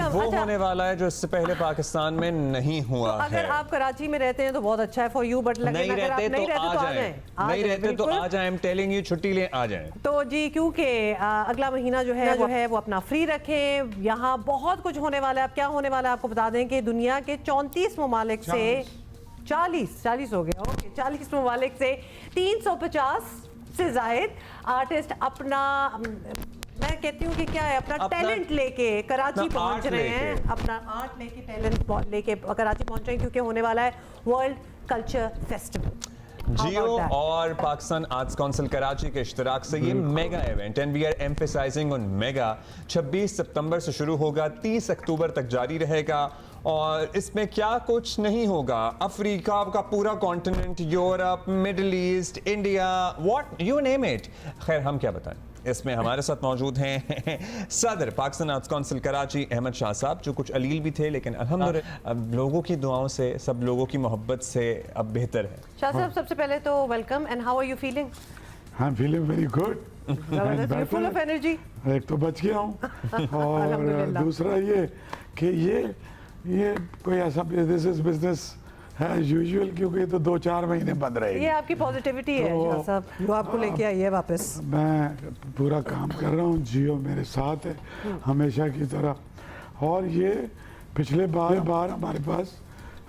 वो अच्छा, होने वाला है जो इससे पहले पाकिस्तान में नहीं हुआ तो अगर है। आप कराची में रहते हैं तो बहुत अच्छा है फॉर यू, बट नहीं अगर आप रहते नहीं रहते तो आ जाएं। नहीं रहते तो आ जाएं। आई एम टेलिंग यू, छुट्टी ले आ जाएं। तो जी, क्योंकि अगला महीना जो है वो अपना फ्री रखें। यहाँ बहुत कुछ होने वाला है। अब क्या होने वाला है आपको बता दें कि दुनिया के 34 ममालिक से 40 हो गया, ओके, 40 ममालिक से 350 से जायद आर्टिस्ट अपना, मैं कहती हूँ कि क्या है, अपना टैलेंट लेके कराची पहुंच रहे हैं, अपना आर्ट लेके, टैलेंट लेके कराची पहुंच रहे हैं, क्योंकि होने वाला है वर्ल्ड कल्चर फेस्टिवल। जियो और पाकिस्तान आर्ट्स काउंसिल कराची के इश्तिराक से ये mega event, and we are emphasizing on mega, 26 सितंबर से शुरू होगा, 30 अक्टूबर तक जारी रहेगा। और इसमें क्या कुछ नहीं होगा, अफ्रीका का पूरा continent, Europe, middle east, India, what you name it. खैर, हम क्या बताएं। इसमें हमारे साथ मौजूद हैं सदर पाकिस्तान आर्ट्स काउंसिल कराची अहमद शाह साहब, जो कुछ अलील भी थे लेकिन अल्हम्दुलिल्लाह अब लोगों की दुआओं से, सब लोगों की मोहब्बत से अब बेहतर है। शाह साहब, सबसे पहले तो welcome, and how are you feeling? I am feeling very good, full of energy. एक तो बच गया हूँ और दूसरा ये कि ये कोई ऐसा दिस इज बिजनेस है यूजुअल, क्योंकि तो 2-4 महीने बंद रहेगी। ये आपकी पॉजिटिविटी है शाह साहब, जो आपको लेके आई है वापस। मैं पूरा काम कर रहा हूँ, जियो मेरे साथ है हमेशा की तरह। और ये पिछले बार हमारे पास,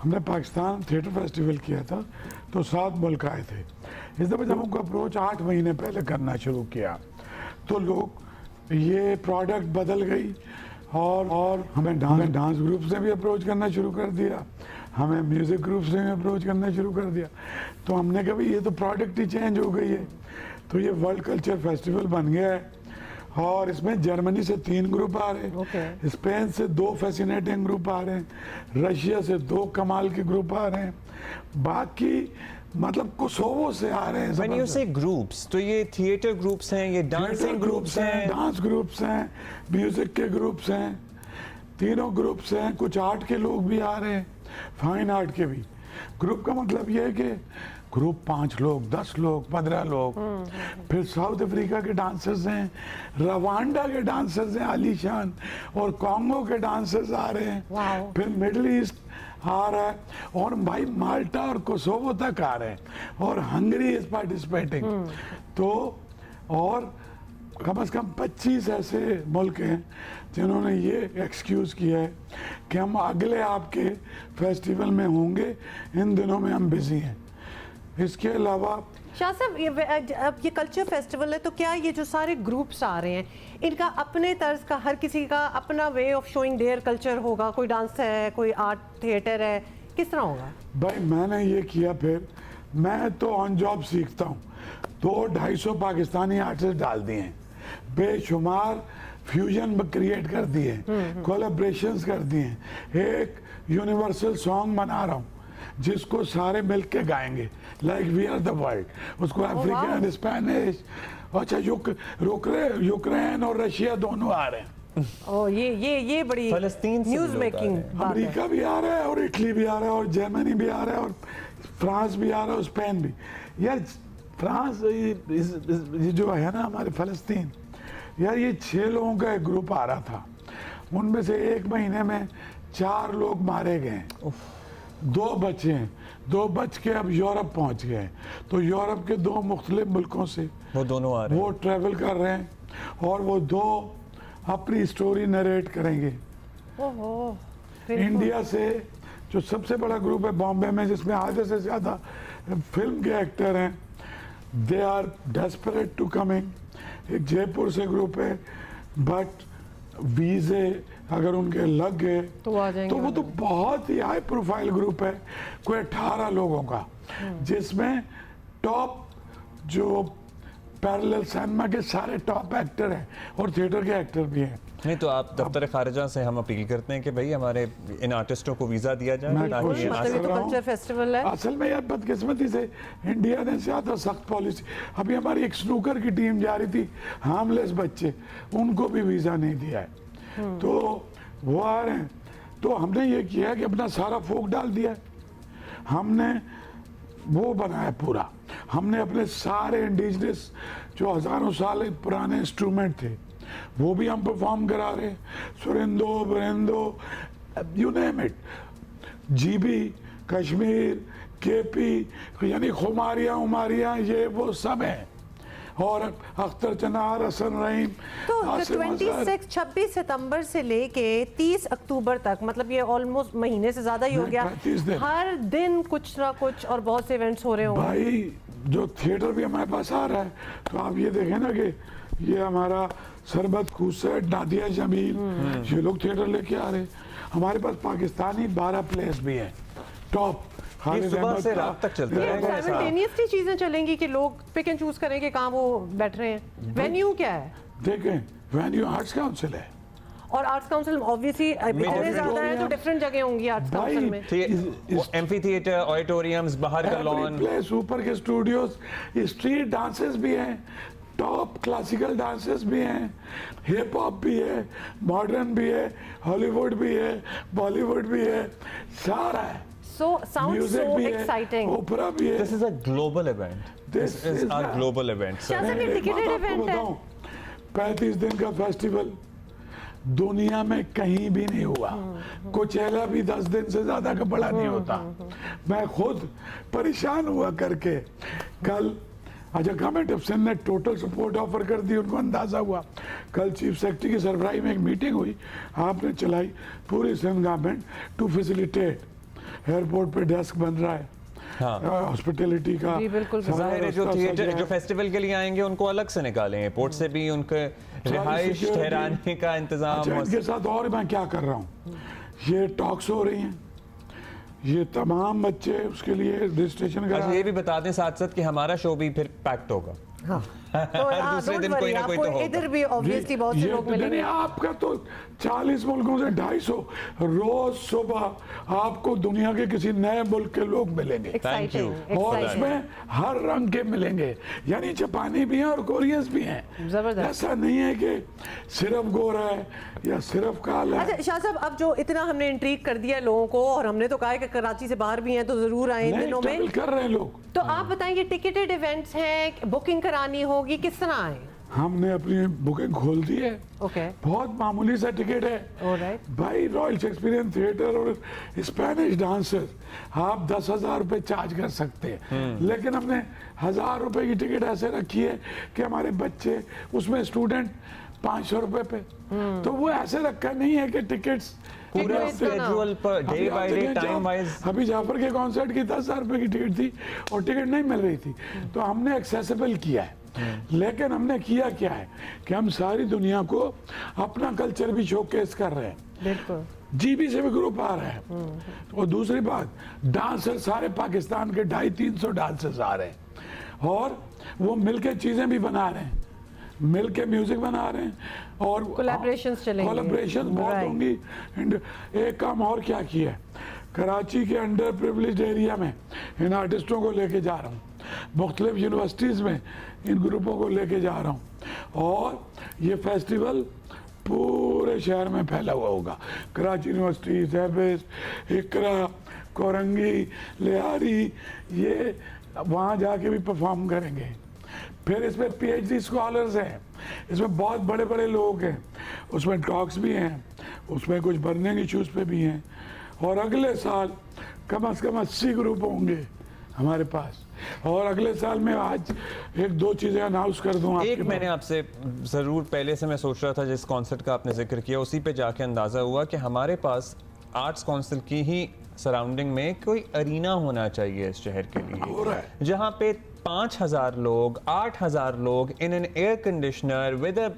हमने पाकिस्तान थिएटर फेस्टिवल किया था तो 7 मुल्क आए थे। इस दफ़ा जब हमको अप्रोच 8 महीने पहले करना शुरू किया तो लोग, ये प्रोडक्ट बदल गई और हमें डांस ग्रुप से भी अप्रोच करना शुरू कर दिया, हमें म्यूज़िक ग्रुप से भी अप्रोच करना शुरू कर दिया। तो हमने कहा भाई ये तो प्रोडक्ट ही चेंज हो गई है। तो ये वर्ल्ड कल्चर फेस्टिवल बन गया है और इसमें जर्मनी से 3 ग्रुप आ रहे हैं, स्पेन से 2 फैसिनेटिंग ग्रुप आ रहे हैं, रशिया से 2 कमाल के ग्रुप आ रहे हैं, बाकी मतलब कोसोवो से आ रहे हैं। When you say groups, तो ये थिएटर ग्रुप्स हैं, ये डांसिंग ग्रुप्स हैं, डांस ग्रुप्स हैं, म्यूजिक के ग्रुप्स हैं, तीनों ग्रुप्स हैं। कुछ आर्ट के लोग भी आ रहे हैं, फाइन आर्ट के भी। ग्रुप का मतलब ये है कि ग्रुप 5 लोग, 10 लोग, 15 लोग। फिर साउथ अफ्रीका के डांसर्स हैं, रवांडा के डांसर्स हैं आलीशान, और कॉन्गो के डांसर्स आ रहे हैं। फिर मिडिल ईस्ट आ रहा है, और भाई माल्टा और कोसोवो तक आ रहे हैं, और हंगरी इज पार्टिसिपेटिंग। तो और कम से कम 25 ऐसे मुल्क हैं जिन्होंने ये एक्सक्यूज़ किया है कि हम अगले आपके फेस्टिवल में होंगे, इन दिनों में हम बिजी हैं। इसके अलावा शाह साहब, ये कल्चर फेस्टिवल है, तो क्या ये जो सारे ग्रुप्स आ रहे हैं, इनका अपने तर्ज का, हर किसी का अपना way of showing their culture होगा? कोई डांस है, कोई आर्ट थिएटर है, किस तरह होगा? भाई मैंने ये किया, फिर मैं तो ऑन जॉब सीखता हूँ। 200-250 पाकिस्तानी आर्टिस्ट डाल दिए हैं, बेशुमार फ्यूजन क्रिएट कर दिए, कोलैबोरेशंस कर दिए। एक यूनिवर्सल सॉन्ग बना रहा हूँ जिसको सारे मिल के गाएंगे, like we are the world. उसको अफ्रीकन, स्पेनिश, अच्छा यूक्रेन और रशिया दोनों आ रहे हैं। ओ, ये बड़ी फलस्तीन से न्यूज मेकिंग बात है। अमेरिका भी आ रहा है, और इटली भी आ रहा है, और जर्मनी भी आ रहा है, और फ्रांस भी आ रहा है, और स्पेन भी। यार फ्रांस, ये जो है ना हमारे फलस्तीन, यार ये 6 लोगों का एक ग्रुप आ रहा था, उनमें से 1 महीने में 4 लोग मारे गए, 2 बचे हैं, 2 बच के अब यूरोप पहुंच गए। तो यूरोप के 2 मुख्तलिफ मुल्कों से वो दोनों आ रहे हैं, वो ट्रैवल कर रहे हैं, और वो 2 अपनी स्टोरी नरेट करेंगे। ओहो, इंडिया से जो सबसे बड़ा ग्रुप है बॉम्बे में, जिसमें आधे से ज़्यादा फिल्म के एक्टर हैं, they are desperate to coming. एक जयपुर से ग्रुप है, बट वीज़े अगर उनके लग गए तो वो तो बहुत ही हाई प्रोफाइल ग्रुप है, कोई 18 लोगों का, जिसमें टॉप जो पैरेलल सिनेमा के सारे टॉप एक्टर हैं और थिएटर के एक्टर भी हैं। नहीं तो आप दफ्तर खारिजा से हम अपील करते हैं कि भाई हमारे इन आर्टिस्टों को वीज़ा दिया जाए। कल्चर फेस्टिवल है। असल में यार बदकिस्मती से इंडिया ने ज़्यादा सख्त पॉलिसी, अभी हमारी एक स्नूकर की टीम जा रही थी, हार्मलेस बच्चे, उनको भी वीज़ा नहीं दिया है, तो वो आ रहे हैं। तो हमने ये किया है कि अपना सारा फोक डाल दिया है, हमने वो बनाया पूरा, हमने अपने सारे इंडिजिनस जो हज़ारों साल पुराने इंस्ट्रूमेंट थे वो भी हम परफॉर्म करा रहे हैं। सुरेंदो, बरेंदो, you name it, GB, Kashmir, KP, यानी खुमारियाँ उमारियाँ ये वो सब हैं। और अख्तर चनार, हसन रहीम, तो आसिम अजहर। 26 सितंबर से लेके 30 अक्टूबर तक, मतलब ये ऑलमोस्ट महीने से ज्यादा ही हो गया, 35 दिन। हर दिन कुछ ना कुछ और बहुत से इवेंट्स हो रहे होंगे। भाई जो थिएटर भी हमारे पास आ रहा है, तो आप ये देखें ना कि ये हमारा सरबत खुसैट, नादिया जमील, ये लोग थिएटर लेके आ रहे हैं। हमारे पास पाकिस्तानी 12 प्लेयर्स भी हैं टॉप। ये सुबह से रात तक चलता ये रहेगा ऐसा? साइमल्टेनियसली चीजें चलेंगी कि लोग पिक एंड चूज करें कि कहाँ वो बैठ रहे हैं। वेन्यू क्या है? देखें, वेन्यू आर्ट्स काउंसिल है और आर्ट्स काउंसिल ऑब्वियसली इतने ज्यादा है तो डिफरेंट जगह होंगी आर्ट्स काउंसिल में। एम्फी थिएटर, ऑडिटोरियम्स, बाहर का लॉन, प्लेस, ऊपर के स्टूडियोज, स्ट्रीट डांसेस भी हैं, टॉप क्लासिकल डांसेस भी हैं, हिप हॉप भी है, मॉडर्न भी है, हॉलीवुड भी है, बॉलीवुड भी है, सारा है। So sounds म्यूजिक so भी exciting. है, ओपेरा भी है। This is a global event, this This is is a a- global event क्या सर। सर ये एक टिकटेड बात आपको इवेंट है? बताऊं, 35 दिन का फेस्टिवल दुनिया में कहीं भी नहीं हुआ। कोचेला भी 10 दिन से ज्यादा का बड़ा नहीं होता। मैं खुद परेशान हुआ करके कल अच्छा गवर्नमेंट ऑफ सिंध ने टोटल सपोर्ट ऑफर कर दी, उनको अंदाजा हुआ। कल चीफ सेक्रेटरी की सरबराही में एक मीटिंग हुई, आपने चलाई पूरी Sindh government to facilitate. Airport पे डेस्क बन रहा है, हॉस्पिटैलिटी का। जी, बिल्कुल। सारा जाहिर है जो रास्ता थिएटर सजा है। जो फेस्टिवल के लिए आएंगे उनको अलग से निकालें, एयरपोर्ट से भी उनके रिहाइश security। ठहराने का इंतजाम अच्छा, हो। इनके साथ और मैं क्या कर रहा हूँ, ये टॉक्स हो रही हैं, ये तमाम बच्चे उसके लिए रजिस्ट्रेशन करा। अच्छा ये भी बता दें साथ साथ कि हमारा शो भी फिर पैक्ड होगा। तो दूसरे दिन कोई ना कोई तो आपको होगा। इधर भी ऑब्वियसली बहुत से ये लोग तो मिलेंगे। नहीं, आपका तो 40 मुल्कों से 250 रोज सुबह आपको दुनिया के किसी नए मुल्क के लोग मिलेंगे। Thank you। और एक्साइटिंग उसमें हर रंग के मिलेंगे, यानी जापानी भी हैं और कोरियंस भी हैं। जबरदस्त। ऐसा नहीं है कि सिर्फ गोरा है या सिर्फ काला है। अच्छा शाह साहब, अब जो इतना हमने इंट्रीग कर दिया लोगों को और हमने तो कहा है कि कराची से बाहर भी हैं तो जरूर आए इन नहीं, दिनों में, ट्रैवल कर रहे हैं लोग। तो आप बताएं ये टिकटेड इवेंट्स हैं, बुकिंग करानी होगी, किस तरह आए? हमने अपनी बुकिंग खोल दी है, ओके, बहुत मामूली सा टिकट है। ऑलराइट। भाई रॉयल शेक्सपियरियन थिएटर और स्पेनिश डांसर्स आप 10,000 रुपए चार्ज कर सकते हैं, लेकिन हमने 1,000 रुपए की टिकट ऐसे रखी है कि हमारे बच्चे, उसमें स्टूडेंट 500 रुपए पे, तो वो ऐसे रखा नहीं है कि टिकट्स पूरा Tickets का नाम। Schedule per day by day time wise. अभी जाफर के कॉन्सर्ट की 10,000 रुपए की टिकट थी और टिकट नहीं मिल रही थी, तो हमने एक्सेसिबल किया है। लेकिन हमने किया क्या है कि हम सारी दुनिया को अपना कल्चर भी शोकेस कर रहे हैं। बिल्कुल। जीबी से भी ग्रुप आ रहे हैं, और दूसरी बात, डांसर सारे पाकिस्तान के 250-300 डांसर्स आ रहे हैं और वो मिलके चीजें भी बना रहे हैं, मिलके म्यूजिक बना रहे हैं और Collaborations चलेंगे। कोलैबोरेशंस बहुत Right। होंगी। एंड एक काम और क्या किया है, कराची के अंडर प्रिविलेज एरिया में इन आर्टिस्टों को लेके जा रहा हूँ, मुख्तलिफ यूनिवर्सिटीज़ में इन ग्रुपों को लेके जा रहा हूँ, और ये फेस्टिवल पूरे शहर में फैला हुआ होगा। कराची यूनिवर्सिटी, सैबिस, इकरा, कोरंगी, लियारी, ये वहाँ जाके भी परफॉर्म करेंगे। फिर इसमें PhD स्कॉलर्स हैं, इसमें बहुत बड़े बड़े लोग हैं, उसमें टॉक्स भी हैं, उसमें कुछ बर्निंग इश्यूज पे भी हैं, और अगले साल कम से कम 80 ग्रुप होंगे हमारे पास। और अगले साल में आज 1-2 चीज़ें अनाउंस कर दूँ एक आपके मैंने पास। आपसे ज़रूर पहले से मैं सोच रहा था, जिस कॉन्सर्ट का आपने जिक्र किया उसी पे जाके अंदाज़ा हुआ कि हमारे पास आर्ट्स काउंसिल की ही सराउंडिंग में कोई अरीना होना चाहिए इस शहर के हो रहा लिए, है। जहाँ पे 5,000 लोग, 8,000 लोग in an air conditioner with a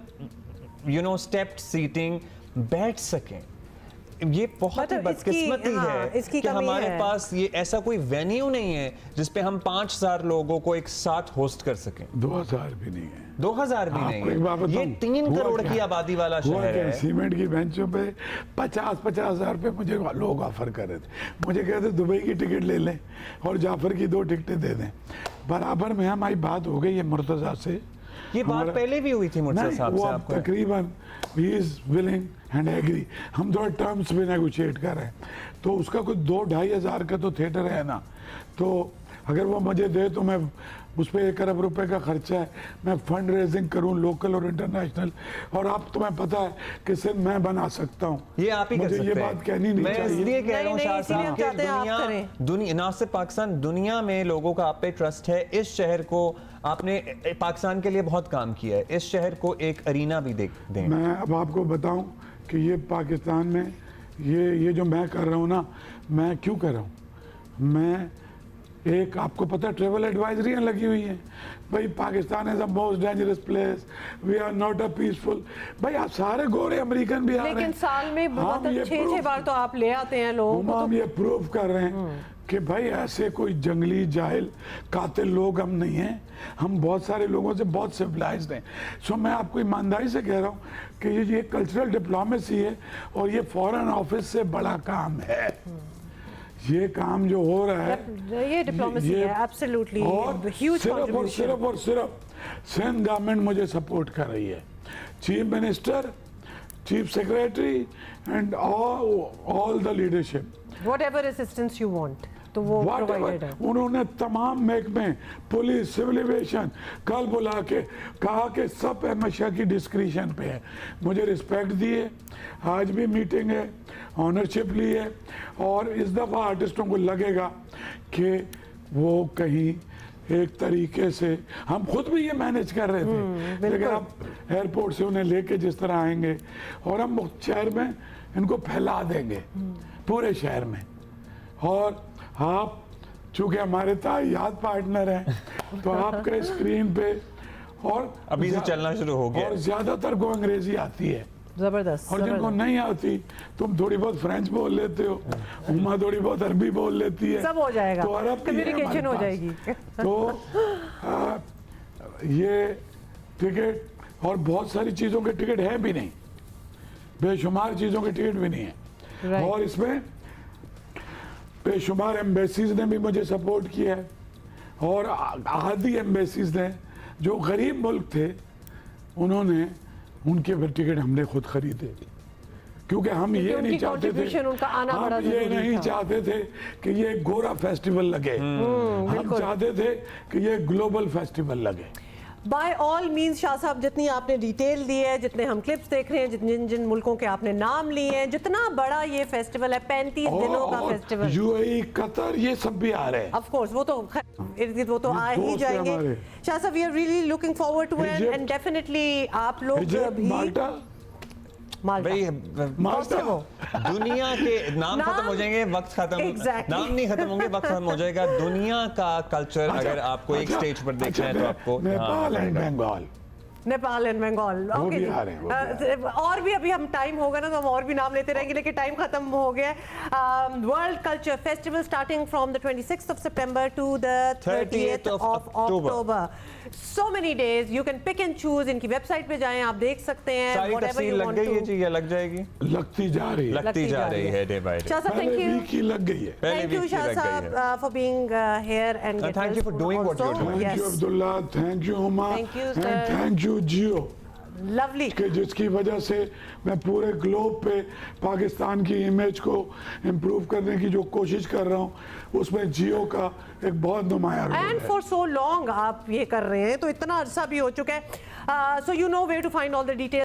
stepped seating बैठ सकें। ये बहुत ही मतलब बदकिस्मती हाँ, है इसकी कि कमी हमारे है। पास ये ऐसा कोई वेन्यू नहीं है जिसपे हम 5,000 लोगों को एक साथ होस्ट कर सकें। 2,000 भी नहीं है। 2,000 भी नहीं आपको एक बात है, ये बताऊं, 3 हुआ करोड़ क्या? की आबादी वाला हुआ शहर क्या? है। सीमेंट की बेंचों पे 50-50 हज़ार रुपये मुझे लोग ऑफर कर रहे थे। मुझे कहते दुबई की टिकट ले लें और जाफर की 2 टिकटें दे दें। बराबर में हमारी बात हो गई है मुर्तज़ा से। ये बात हमारा- पहले भी हुई थी मुर्तज़ा नहीं, साहब वो से अब आपको। तकरीबन he is willing and agree. हम थोड़ा टर्म्स पे नेगोशिएट कर रहे हैं, तो उसका कुछ 2-2.5 हज़ार का तो थिएटर है ना, तो अगर वो मुझे दे तो मैं उस पर 1 अरब रुपए का खर्चा है। मैं फंड रेजिंग करूं लोकल और इंटरनेशनल, और आप तुम्हें पता है कि सिर्फ मैं बना सकता हूं। ये आप ही कर मुझे सकते ये हैं। बात कहनी नहीं मैं चाहिए। इसलिए कह रहा हूँ नहीं, शाह इसीलिए साहब हम कि चाहते हैं आप दुनिया ना सिर्फ पाकिस्तान, दुनिया में लोगों का आप पे ट्रस्ट है। इस शहर को आपने पाकिस्तान के लिए बहुत काम किया है, इस शहर को एक अरीना भी दें। मैं अब आपको बताऊं कि ये पाकिस्तान में ये जो मैं कर रहा हूँ ना, मैं क्यों कर रहा हूँ। मैं एक, आपको पता है ट्रेवल एडवाइजरियाँ लगी हुई हैं भाई, Pakistan is the most dangerous place, we are not a peaceful. भाई आप सारे गोरे अमेरिकन भी आ रहे हैं, लेकिन साल में हम ये 6-6 proof- बार तो आप ले आते हैं लोगों को। हम ये प्रूव कर रहे हैं कि भाई ऐसे कोई जंगली जाहिल कातिल लोग हम नहीं हैं, हम बहुत सारे लोगों से बहुत सिविलाइज्ड हैं। सो मैं आपको ईमानदारी से कह रहा हूँ कि ये कल्चरल डिप्लोमेसी है और ये फॉरेन ऑफिस से बड़ा काम है। ये काम जो हो रहा है ये डिप्लोमेसी है, एब्सोल्युटली और ह्यूज सिर्फ और कंट्रीब्यूशन। सिर्फ और सिर्फ सिंध गवर्नमेंट मुझे सपोर्ट कर रही है, chief minister, chief secretary and all the leadership. Whatever assistance you want, तो वो प्रोवाइडेड है। उन्होंने तमाम महकमे, पुलिस, सिविल एविएशन कल बुला के कहा कि सब अहमद शाह की डिस्क्रिशन पे है, मुझे रिस्पेक्ट दिए। आज भी मीटिंग है, ऑनरशिप ली है, और इस दफ़ा आर्टिस्टों को लगेगा कि वो कहीं एक तरीके से, हम खुद भी ये मैनेज कर रहे थे, लेकिन अब एयरपोर्ट से उन्हें लेके जिस तरह आएंगे और हम शहर में इनको फैला देंगे पूरे शहर में। और आप चूंकि हमारे याद पार्टनर हैं तो आपके स्क्रीन पे, और अभी से चलना शुरू हो गया। और ज्यादातर को अंग्रेजी आती है, जबरदस्त। और जिनको नहीं आती, तुम थोड़ी बहुत फ्रेंच बोल लेते हो, उमा थोड़ी बहुत अरबी बोल लेती है, सब हो जाएगा, तो अरब भी है हमारे कम्युनिकेशन हो पास। जाएगी। तो ये टिकट और बहुत सारी चीज़ों के टिकट है भी नहीं, बेशुमार चीज़ों के टिकट भी नहीं है। Right. और इसमें बेशुमार एम्बेसीज ने भी मुझे सपोर्ट किया है, और आधी एम्बेसीज ने जो गरीब मुल्क थे उन्होंने, उनके फिर टिकट हमने खुद खरीदे, क्योंकि हम ये उनकी नहीं चाहते थे, contribution, उनका आना बड़ा हम ये जरूरी नहीं था। चाहते थे कि ये गोरा फेस्टिवल लगे, हम चाहते थे कि ये ग्लोबल फेस्टिवल लगे। बाय ऑल मीन्स शाह साहब, जितनी आपने डिटेल दी है, जितने हम क्लिप्स देख रहे हैं, जिन जिन मुल्कों के आपने नाम लिए हैं, जितना बड़ा ये फेस्टिवल है, 35 दिनों का फेस्टिवल। यूएई, कतर, ये सब भी आ रहे हैं। ऑफ कोर्स वो तो वो तो आ ही दोस्त हैं जाएंगे। हमारे। शाह साहब, we are really looking forward to it, and definitely आप लोग इजिप्ट, भी माल्टा, माल्टा भाई माल्टा, दुनिया के नाम खत्म हो जाएंगे, वक्त खत्म, Exactly. नाम नहीं खत्म होंगे, वक्त खत्म हो जाएगा। दुनिया का कल्चर अगर आपको एक स्टेज पर देखना है तो आपको नेपाल एंड बंगाल, नेपाल एंड बंगाल। वो ओके भी जी। आ रहे हैं, वो भी और भी अभी हम टाइम होगा ना तो हम और भी नाम लेते रहेंगे, लेकिन टाइम खत्म हो गया है। World culture festival starting from the 26th of September to the 30th of October. So many days, you can pick and choose. इनकी वेबसाइट पे जाएं, आप देख सकते हैं। सारी whatever तफसील you लग want गई है to। जी, या लग जाएगी, लगती जा रही है, लगती जा रही है डे बाय डे। शाह साहब, पहले thank you. वीक ही लग गई है। पहले Thank you, वीक की Shah लग गई Saab, है। for being here and get thank you for us doing what you're also. doing. Thank you Yes, Abdullah, thank you Huma, Thank you, and sir. Thank you Jio, lovely. कि जिसकी वजह से मैं पूरे ग्लोब पे पाकिस्तान की इमेज को इम्प्रूव करने की जो कोशिश कर रहा हूँ, उसमें जियो का एक बहुत नुमाया रोल एंड है। फॉर सो लॉन्ग आप ये कर रहे हैं, तो इतना अरसा भी हो चुका है। So you know where to find all the details.